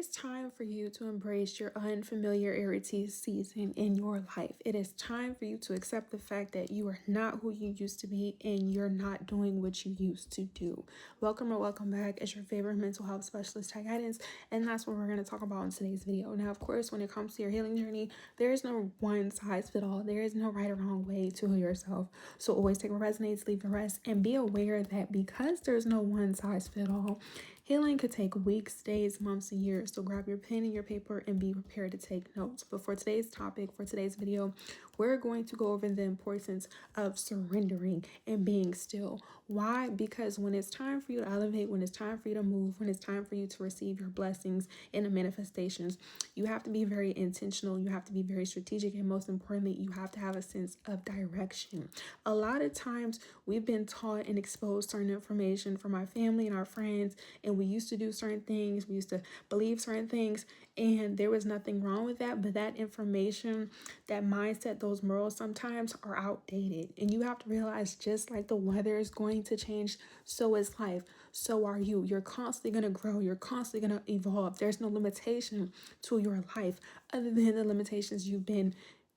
is time for you to embrace your unfamiliarity season in your life. It is time for you to accept the fact that you are not who you used to be and you're not doing what you used to do. Welcome or welcome back as your favorite mental health specialist, Tech Guidance, and that's what we're going to talk about in today's video. Now, of course, when it comes to your healing journey, there is no one size fit all. There is no right or wrong way to heal yourself. So always take what resonates, leave the rest, and be aware that because there's no one size fit all, healing could take weeks, days, months, and years. So grab your pen and your paper and be prepared to take notes. But for today's topic, for today's video, we're going to go over the importance of surrendering and being still. Why? Because when it's time for you to elevate, when it's time for you to move, when it's time for you to receive your blessings and the manifestations, you have to be very intentional. You have to be very strategic. And most importantly, you have to have a sense of direction. A lot of times we've been taught and exposed certain information from our family and our friends, and we used to do certain things, we used to believe certain things, and there was nothing wrong with that. But that information, that mindset, those morals sometimes are outdated. And you have to realize, just like the weather is going to change, so is life. So are you. You're constantly going to grow. You're constantly going to evolve. There's no limitation to your life other than the limitations you've been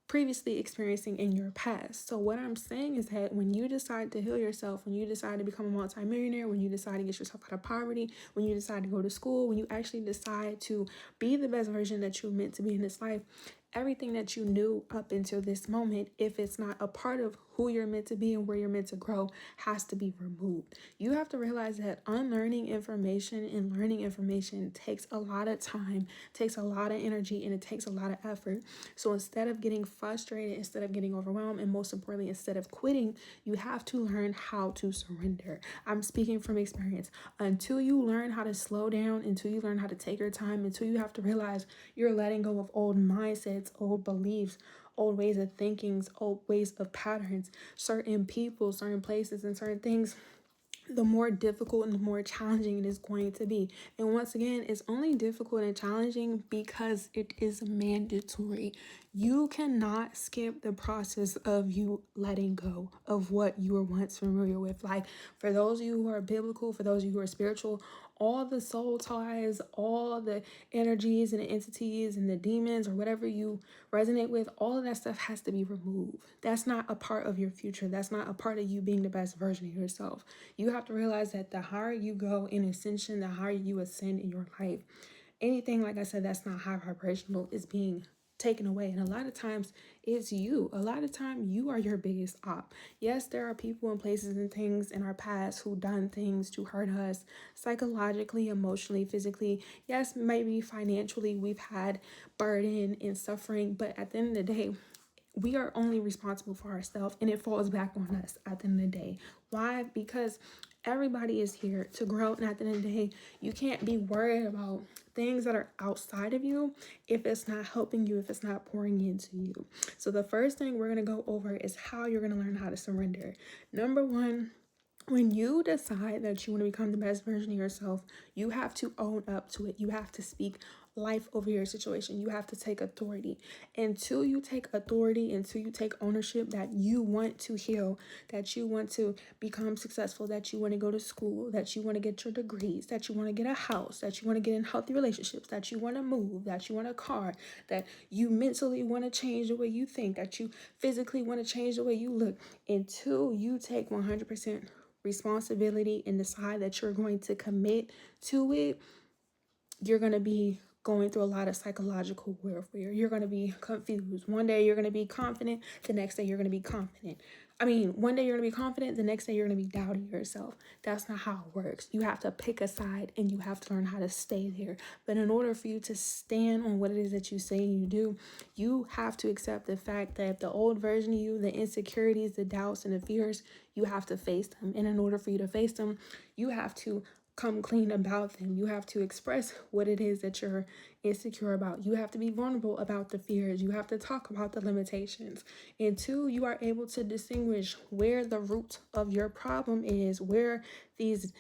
previously experiencing in your past. So what I'm saying is that when you decide to heal yourself, when you decide to become a multimillionaire, when you decide to get yourself out of poverty, when you decide to go to school, when you actually decide to be the best version that you're meant to be in this life, everything that you knew up until this moment, if it's not a part of who you're meant to be and where you're meant to grow, has to be removed. You have to realize that unlearning information and learning information takes a lot of time, takes a lot of energy, and it takes a lot of effort. So instead of getting frustrated, instead of getting overwhelmed, and most importantly, instead of quitting, you have to learn how to surrender. I'm speaking from experience. Until you learn how to slow down, until you learn how to take your time, until you have to realize you're letting go of old mindsets, old beliefs, old ways of thinking, old ways of patterns, certain people, certain places, and certain things, the more difficult and the more challenging it is going to be. And once again, it's only difficult and challenging because it is mandatory. You cannot skip the process of you letting go of what you were once familiar with. Like, for those of you who are biblical, for those of you who are spiritual, all the soul ties, all the energies and the entities and the demons or whatever you resonate with, all of that stuff has to be removed. That's not a part of your future. That's not a part of you being the best version of yourself. You have to realize that the higher you go in ascension, the higher you ascend in your life. Anything, like I said, that's not high vibrational is being taken away. And a lot of times it's you. A lot of time you are your biggest op. Yes, there are people and places and things in our past who done things to hurt us psychologically, emotionally, physically. Yes, maybe financially we've had burden and suffering, but at the end of the day, we are only responsible for ourselves, and it falls back on us at the end of the day. Why? Because everybody is here to grow, and at the end of the day, you can't be worried about things that are outside of you if it's not helping you, if it's not pouring into you. So the first thing we're going to go over is how you're going to learn how to surrender. Number one, when you decide that you want to become the best version of yourself, you have to own up to it. You have to speak life over your situation. You have to take authority. Until you take authority, until you take ownership that you want to heal, that you want to become successful, that you want to go to school, that you want to get your degrees, that you want to get a house, that you want to get in healthy relationships, that you want to move, that you want a car, that you mentally want to change the way you think, that you physically want to change the way you look, until you take 100% responsibility and decide that you're going to commit to it, you're going to be going through a lot of psychological warfare. You're going to be confused. One day you're going to be confident, the next day you're going to be confident. One day you're going to be confident, the next day you're going to be doubting yourself. That's not how it works. You have to pick a side and you have to learn how to stay there. But in order for you to stand on what it is that you say and you do, you have to accept the fact that the old version of you, the insecurities, the doubts, and the fears, you have to face them. And in order for you to face them, you have to come clean about them. You have to express what it is that you're insecure about. You have to be vulnerable about the fears. You have to talk about the limitations. Until you are able to distinguish where the root of your problem is, where these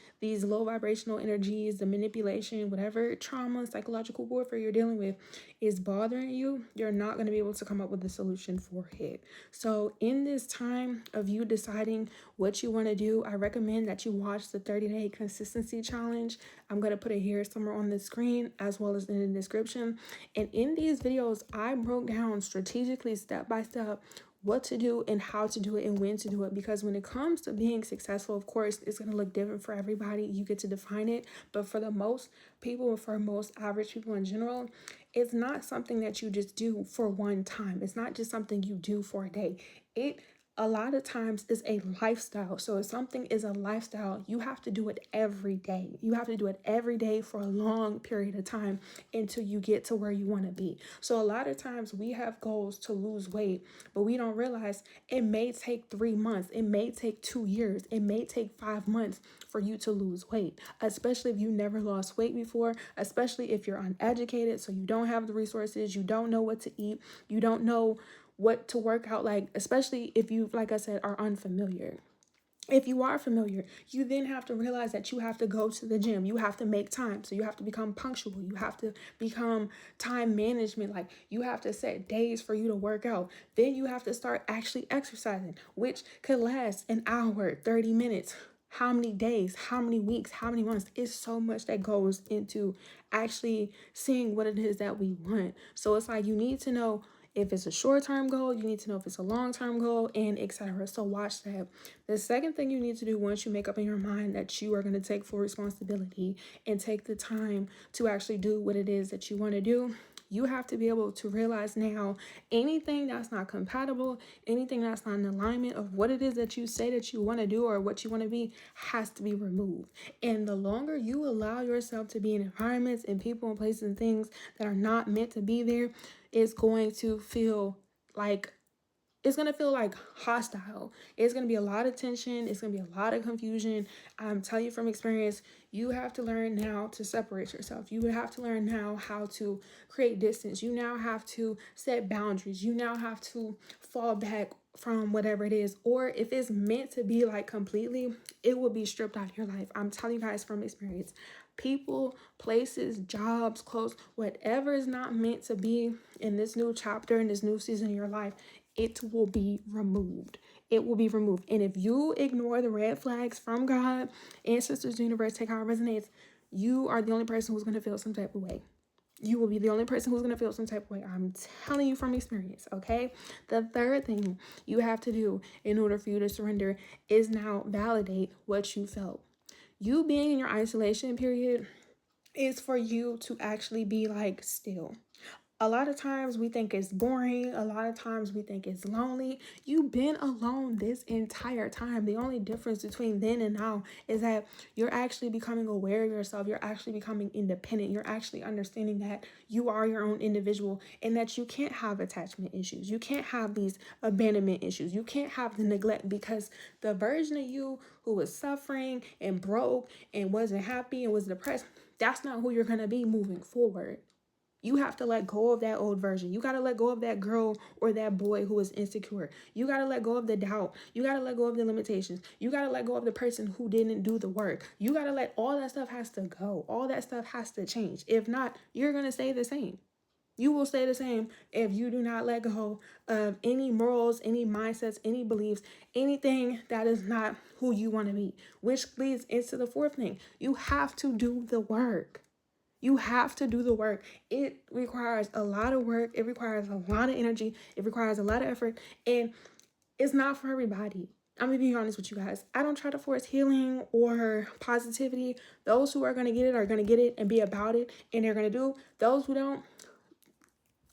low vibrational energies, the manipulation, whatever trauma, psychological warfare you're dealing with is bothering you, you're not going to be able to come up with a solution for it. So in this time of you deciding what you want to do, I recommend that you watch the 30-day consistency challenge. I'm going to put it here somewhere on the screen as well as in the description. And in these videos, I broke down strategically, step by step, what to do and how to do it and when to do it. Because when it comes to being successful, of course, it's going to look different for everybody. You get to define it. But for the most people, for most average people in general, it's not something that you just do for one time. It's not just something you do for a day. It a lot of times is a lifestyle. So if something is a lifestyle, you have to do it every day. You have to do it every day for a long period of time until you get to where you want to be. So a lot of times we have goals to lose weight, but we don't realize it may take 3 months. It may take 2 years. It may take 5 months for you to lose weight, especially if you never lost weight before, especially if you're uneducated. So you don't have the resources. You don't know what to eat. You don't know what to work out, like, especially if you, like I said, are unfamiliar. If you are familiar, you then have to realize that you have to go to the gym. You have to make time. So you have to become punctual. You have to become time management. Like, you have to set days for you to work out. Then you have to start actually exercising, which could last an hour, 30 minutes. How many days, how many weeks, how many months? It's so much that goes into actually seeing what it is that we want. So it's like you need to know if it's a short-term goal, you need to know if it's a long-term goal, and etc. So watch that. The second thing you need to do once you make up in your mind that you are going to take full responsibility and take the time to actually do what it is that you want to do, you have to be able to realize now anything that's not compatible, anything that's not in alignment of what it is that you say that you want to do or what you want to be has to be removed. And the longer you allow yourself to be in environments and people and places and things that are not meant to be there, it's going to feel like hostile. It's going to be a lot of tension. It's going to be a lot of confusion. I'm telling you from experience, you have to learn now to separate yourself. You would have to learn now how to create distance. You now have to set boundaries. You now have to fall back from whatever it is. Or if it's meant to be like completely, it will be stripped out of your life. I'm telling you guys from experience. People, places, jobs, clothes, whatever is not meant to be in this new chapter, in this new season of your life, it will be removed. It will be removed. And if you ignore the red flags from God, ancestors, universe, take how it resonates, you are the only person who's going to feel some type of way. You will be the only person who's going to feel some type of way. I'm telling you from experience, okay? The third thing you have to do in order for you to surrender is now validate what you felt. You being in your isolation period is for you to actually be like still. A lot of times we think it's boring. A lot of times we think it's lonely. You've been alone this entire time. The only difference between then and now is that you're actually becoming aware of yourself. You're actually becoming independent. You're actually understanding that you are your own individual and that you can't have attachment issues. You can't have these abandonment issues. You can't have the neglect, because the version of you who was suffering and broke and wasn't happy and was depressed, that's not who you're going to be moving forward. You have to let go of that old version. You got to let go of that girl or that boy who is insecure. You got to let go of the doubt. You got to let go of the limitations. You got to let go of the person who didn't do the work. You got to let all that stuff has to go. All that stuff has to change. If not, you're going to stay the same. You will stay the same if you do not let go of any morals, any mindsets, any beliefs, anything that is not who you want to be, which leads into the fourth thing. You have to do the work. You have to do the work. It requires a lot of work. It requires a lot of energy. It requires a lot of effort. And it's not for everybody. I'm going to be honest with you guys. I don't try to force healing or positivity. Those who are going to get it are going to get it and be about it. And they're going to do. Those who don't,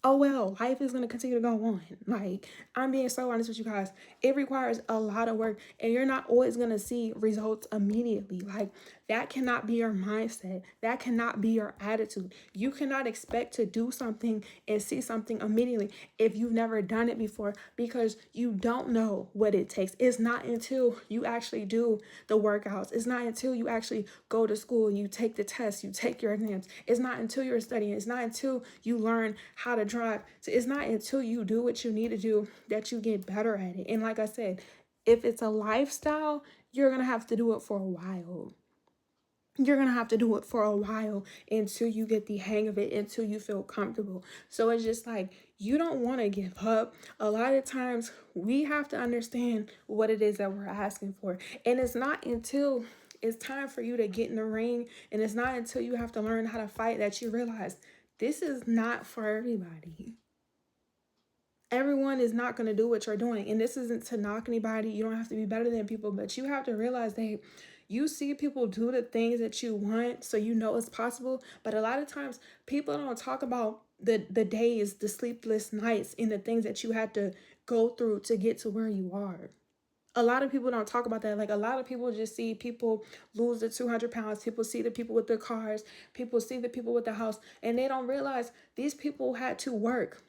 oh well, life is going to continue to go on. Like, I'm being so honest with you guys. It requires a lot of work, and you're not always going to see results immediately. Like, that cannot be your mindset. That cannot be your attitude. You cannot expect to do something and see something immediately if you've never done it before, because you don't know what it takes. It's not until you actually do the workouts. It's not until you actually go to school, you take the tests, you take your exams. It's not until you're studying. It's not until you learn how to drive. So it's not until you do what you need to do that you get better at it. And like I said, if it's a lifestyle, you're going to have to do it for a while. You're going to have to do it for a while until you get the hang of it, until you feel comfortable. So it's just like, you don't want to give up. A lot of times we have to understand what it is that we're asking for. And it's not until it's time for you to get in the ring, and it's not until you have to learn how to fight that you realize this is not for everybody. Everyone is not going to do what you're doing. And this isn't to knock anybody. You don't have to be better than people, but you have to realize that you see people do the things that you want, so you know it's possible. But a lot of times people don't talk about the days, the sleepless nights, and the things that you had to go through to get to where you are. A lot of people don't talk about that. Like, a lot of people just see people lose the 200 pounds. People see the people with their cars. People see the people with the house. And they don't realize these people had to work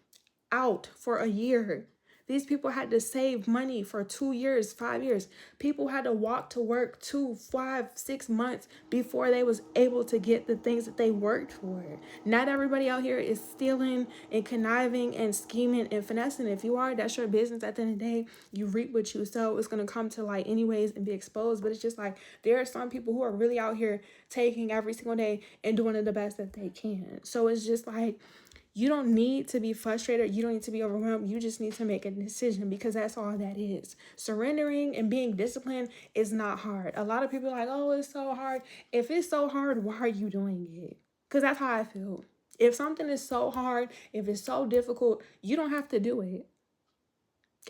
out for a year. These people had to save money for 2 years, 5 years. People had to walk to work 2, 5, 6 months before they was able to get the things that they worked for. Not everybody out here is stealing and conniving and scheming and finessing. If you are, that's your business. At the end of the day, you reap what you sow. It's going to come to light anyways and be exposed. But it's just like, there are some people who are really out here taking every single day and doing it the best that they can. So it's just like, you don't need to be frustrated. You don't need to be overwhelmed. You just need to make a decision, because that's all that is. Surrendering and being disciplined is not hard. A lot of people are like, oh, it's so hard. If it's so hard, why are you doing it? Because that's how I feel. If something is so hard, if it's so difficult, you don't have to do it.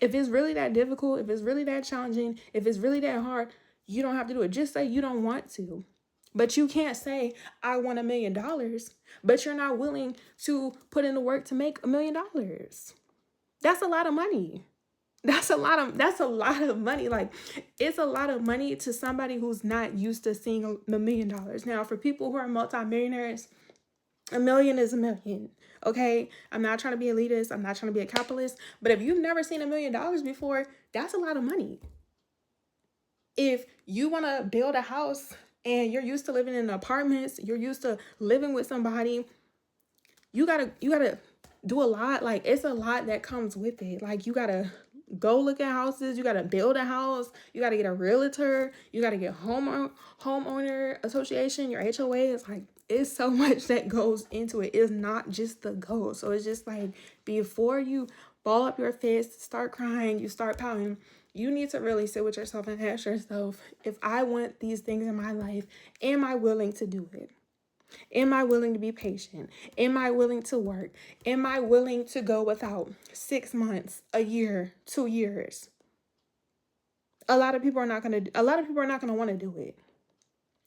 If it's really that difficult, if it's really that challenging, if it's really that hard, you don't have to do it. Just say you don't want to. But you can't say, I want $1 million, but you're not willing to put in the work to make $1 million. That's a lot of money. That's a lot of money. Like, it's a lot of money to somebody who's not used to seeing $1 million. Now, for people who are multimillionaires, $1 million is $1 million. Okay, I'm not trying to be elitist. I'm not trying to be a capitalist. But if you've never seen $1 million before, that's a lot of money. If you want to build a house and you're used to living in apartments, you're used to living with somebody, you gotta do a lot. Like, it's a lot that comes with it. Like, you gotta go look at houses, you gotta build a house, you gotta get a realtor, you gotta get homeowner association, your HOA. It's like, it's so much that goes into it. It's not just the goal. So it's just like, before you ball up your fist, start crying, you start pouting, you need to really sit with yourself and ask yourself, if I want these things in my life, am I willing to do it? Am I willing to be patient? Am I willing to work? Am I willing to go without 6 months, a year, 2 years? A lot of people are not going to want to do it.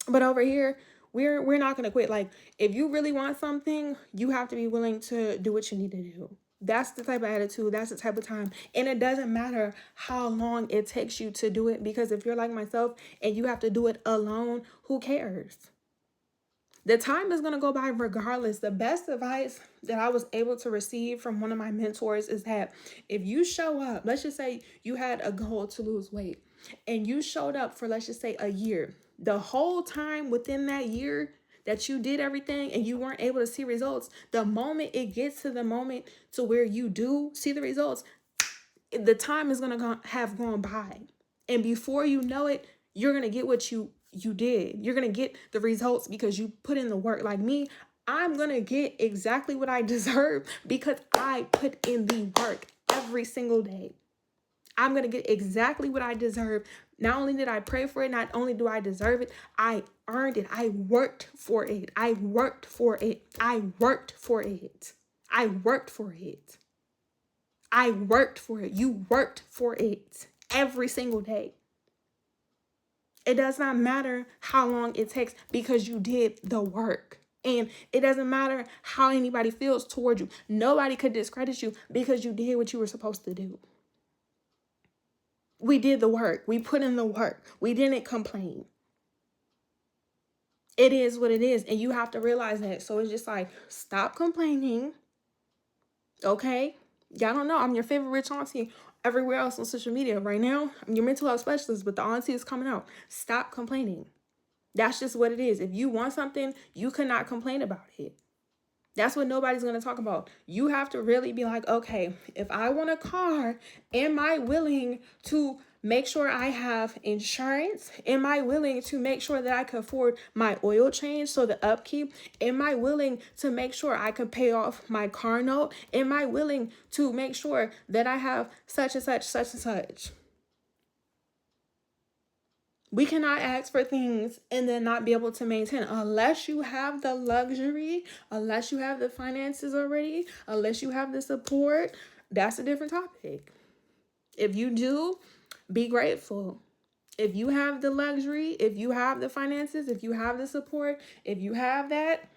But over here, we're not going to quit. Like, if you really want something, you have to be willing to do what you need to do. That's the type of attitude. That's the type of time. And it doesn't matter how long it takes you to do it, because if you're like myself and you have to do it alone, who cares? The time is going to go by regardless. The best advice that I was able to receive from one of my mentors is that if you show up, let's just say you had a goal to lose weight and you showed up for, let's just say, a year. The whole time within that year that you did everything and you weren't able to see results, the moment it gets to the moment to where you do see the results, the time is going to have gone by. And before you know it, you're going to get what you did. You're going to get the results because you put in the work. Like me, I'm going to get exactly what I deserve because I put in the work every single day. I'm going to get exactly what I deserve. Not only did I pray for it, not only do I deserve it, I earned it. I worked for it. I worked for it. I worked for it. I worked for it. I worked for it. You worked for it every single day. It does not matter how long it takes because you did the work. And it doesn't matter how anybody feels toward you. Nobody could discredit you because you did what you were supposed to do. We did the work. We put in the work. We didn't complain. It is what it is. And you have to realize that. So it's just like, stop complaining. Okay? Y'all don't know. I'm your favorite rich auntie everywhere else on social media. Right now, I'm your mental health specialist, but the auntie is coming out. Stop complaining. That's just what it is. If you want something, you cannot complain about it. That's what nobody's going to talk about. You have to really be like, okay, if I want a car, am I willing to make sure I have insurance? Am I willing to make sure that I can afford my oil change, so the upkeep? Am I willing to make sure I can pay off my car note? Am I willing to make sure that I have such and such, such and such? We cannot ask for things and then not be able to maintain, unless you have the luxury, unless you have the finances already, unless you have the support. That's a different topic. If you do, be grateful. If you have the luxury, if you have the finances, if you have the support, if you have that,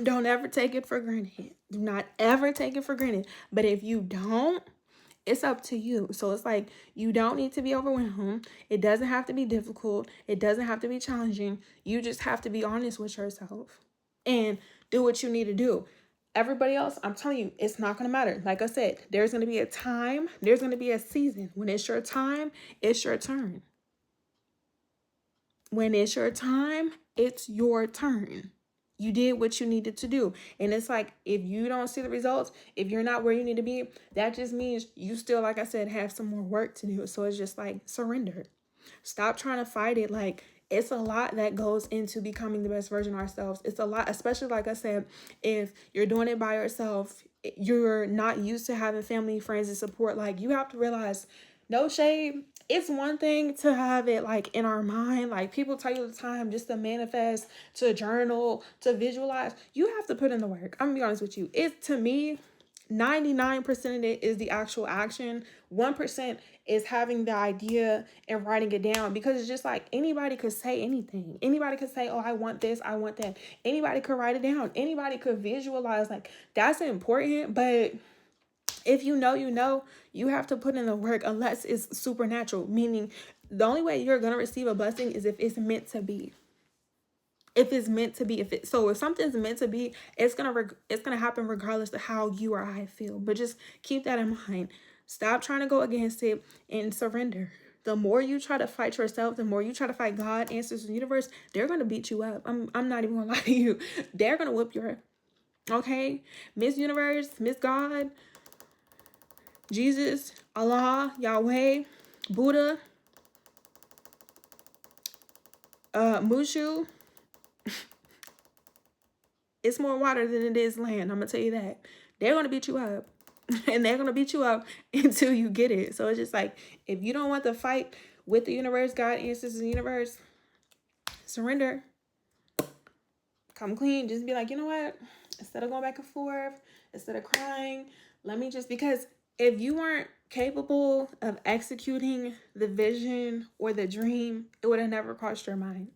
don't ever take it for granted. Do not ever take it for granted. But if you don't, it's up to you. So it's like, you don't need to be overwhelmed. It doesn't have to be difficult. It doesn't have to be challenging. You just have to be honest with yourself and do what you need to do. Everybody else, I'm telling you, it's not going to matter. Like I said, there's going to be a time, there's going to be a season. When it's your time, it's your turn. When it's your time, it's your turn. You did what you needed to do. And it's like, if you don't see the results, if you're not where you need to be, that just means you still, like I said, have some more work to do. So it's just like, surrender. Stop trying to fight it. Like, it's a lot that goes into becoming the best version of ourselves. It's a lot, especially like I said, if you're doing it by yourself, you're not used to having family, friends, and support. Like, you have to realize, no shade, it's one thing to have it like in our mind. Like, people tell you all the time, just to manifest, to journal, to visualize. You have to put in the work. I'm gonna be honest with you. It's, to me, 99% of it is the actual action. 1% is having the idea and writing it down, because it's just like, anybody could say anything. Anybody could say, oh, I want this, I want that. Anybody could write it down. Anybody could visualize. Like, that's important. But if you know, you have to put in the work, unless it's supernatural, meaning the only way you're going to receive a blessing is if it's meant to be. If it's meant to be, so if something's meant to be, it's gonna happen regardless of how you or I feel. But just keep that in mind. Stop trying to go against it and surrender. The more you try to fight yourself, the more you try to fight God, answers, the universe, they're gonna beat you up. I'm not even gonna lie to you. They're gonna whoop your, okay, Miss Universe, Miss God, Jesus, Allah, Yahweh, Buddha, Mushu. It's more water than it is land. I'm gonna tell you that. They're gonna beat you up. And they're gonna beat you up until you get it. So it's just like, if you don't want to fight with the universe, God, answers, the universe, surrender. Come clean. Just be like, you know what? Instead of going back and forth, instead of crying, let me just, because if you weren't capable of executing the vision or the dream, it would have never crossed your mind.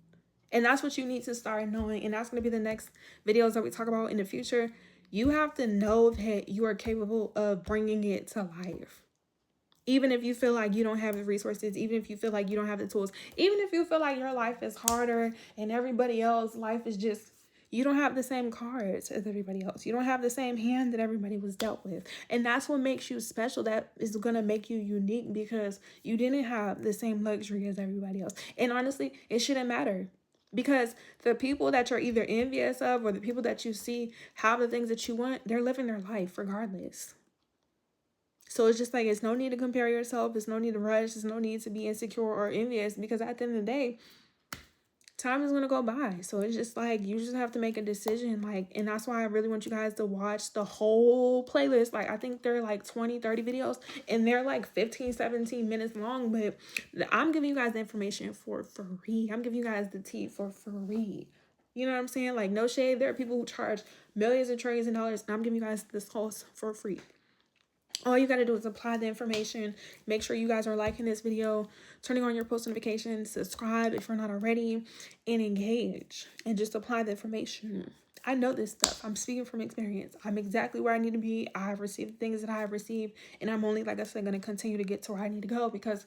And that's what you need to start knowing. And that's going to be the next videos that we talk about in the future. You have to know that you are capable of bringing it to life. Even if you feel like you don't have the resources, even if you feel like you don't have the tools, even if you feel like your life is harder and everybody else's life is just, you don't have the same cards as everybody else. You don't have the same hand that everybody was dealt with. And that's what makes you special. That is going to make you unique, because you didn't have the same luxury as everybody else. And honestly, it shouldn't matter. Because the people that you're either envious of, or the people that you see have the things that you want, they're living their life regardless. So it's just like, it's no need to compare yourself. There's no need to rush. There's no need to be insecure or envious, because at the end of the day, time is going to go by. So it's just like, you just have to make a decision. Like, and that's why I really want you guys to watch the whole playlist. Like, I think they're like 20, 30 videos, and they're like 15, 17 minutes long. But I'm giving you guys the information for free. I'm giving you guys the tea for free. You know what I'm saying? Like, no shade. There are people who charge millions and trillions of dollars, and I'm giving you guys this course for free. All you got to do is apply the information. Make sure you guys are liking this video, turning on your post notifications, subscribe if you're not already, and engage. And just apply the information. I know this stuff. I'm speaking from experience. I'm exactly where I need to be. I have received the things that I have received. And I'm only, like I said, going to continue to get to where I need to go, because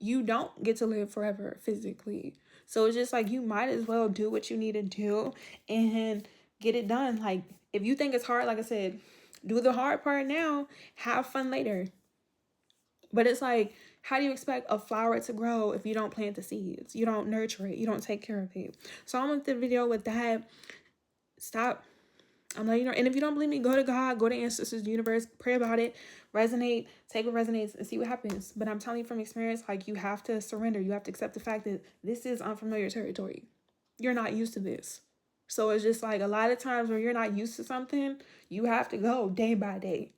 you don't get to live forever physically. So it's just like, you might as well do what you need to do and get it done. Like, if you think it's hard, like I said, do the hard part now, have fun later. But it's like, how do you expect a flower to grow if you don't plant the seeds? You don't nurture it. You don't take care of it. So I'm with the video with that. Stop. I'm letting you know. And if you don't believe me, go to God, go to ancestors, the universe, pray about it, resonate, take what resonates, and see what happens. But I'm telling you from experience, like, you have to surrender. You have to accept the fact that this is unfamiliar territory. You're not used to this. So it's just like a lot of times when you're not used to something, you have to go day by day.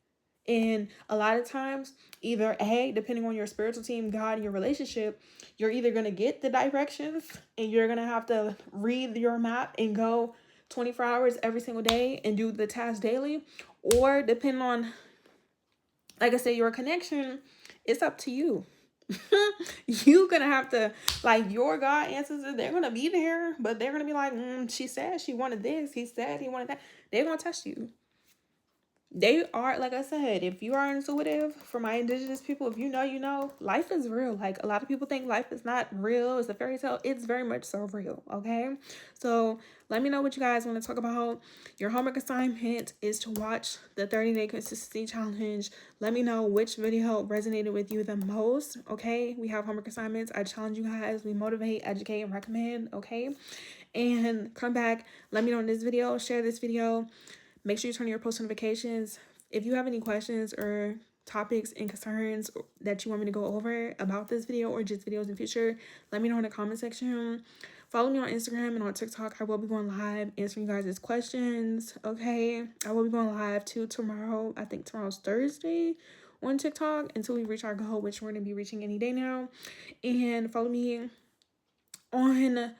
And a lot of times, either A, depending on your spiritual team, God, and your relationship, you're either going to get the directions and you're going to have to read your map and go 24 hours every single day and do the task daily. Or depending on, like I said, your connection, it's up to you. You're gonna have to, like, your God ancestors, they're gonna be there, but they're gonna be like, she said she wanted this, he said he wanted that. They're gonna test you. They are, like I said, if you are intuitive, for my indigenous people, if you know, you know, life is real. Like, a lot of people think life is not real, it's a fairy tale. It's very much so real, okay? So let me know what you guys want to talk about. Your homework assignment is to watch the 30-day consistency challenge. Let me know which video resonated with you the most, okay? We have homework assignments. I challenge you guys. We motivate, educate, and recommend, okay? And come back, let me know in this video, share this video. Make sure you turn on your post notifications. If you have any questions or topics and concerns that you want me to go over about this video or just videos in the future, let me know in the comment section. Follow me on Instagram and on TikTok. I will be going live answering you guys' questions, okay? I will be going live too tomorrow. I think tomorrow's Thursday on TikTok until we reach our goal, which we're going to be reaching any day now. And follow me on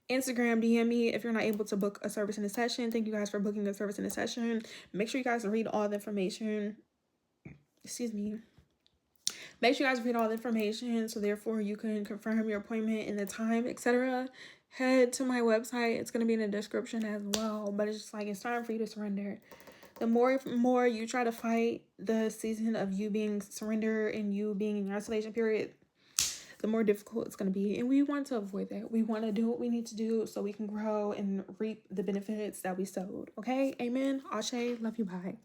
Instagram, DM me if you're not able to book a service in a session. Thank you guys for booking a service in a session. Make sure you guys read all the information. Excuse me. Make sure you guys read all the information so therefore you can confirm your appointment and the time, etc. Head to my website. It's going to be in the description as well. But it's just like, it's time for you to surrender. The more you try to fight the season of you being surrender and you being in your isolation period, the more difficult it's going to be. And we want to avoid that. We want to do what we need to do so we can grow and reap the benefits that we sowed. Okay? Amen. Ashe. Love you. Bye.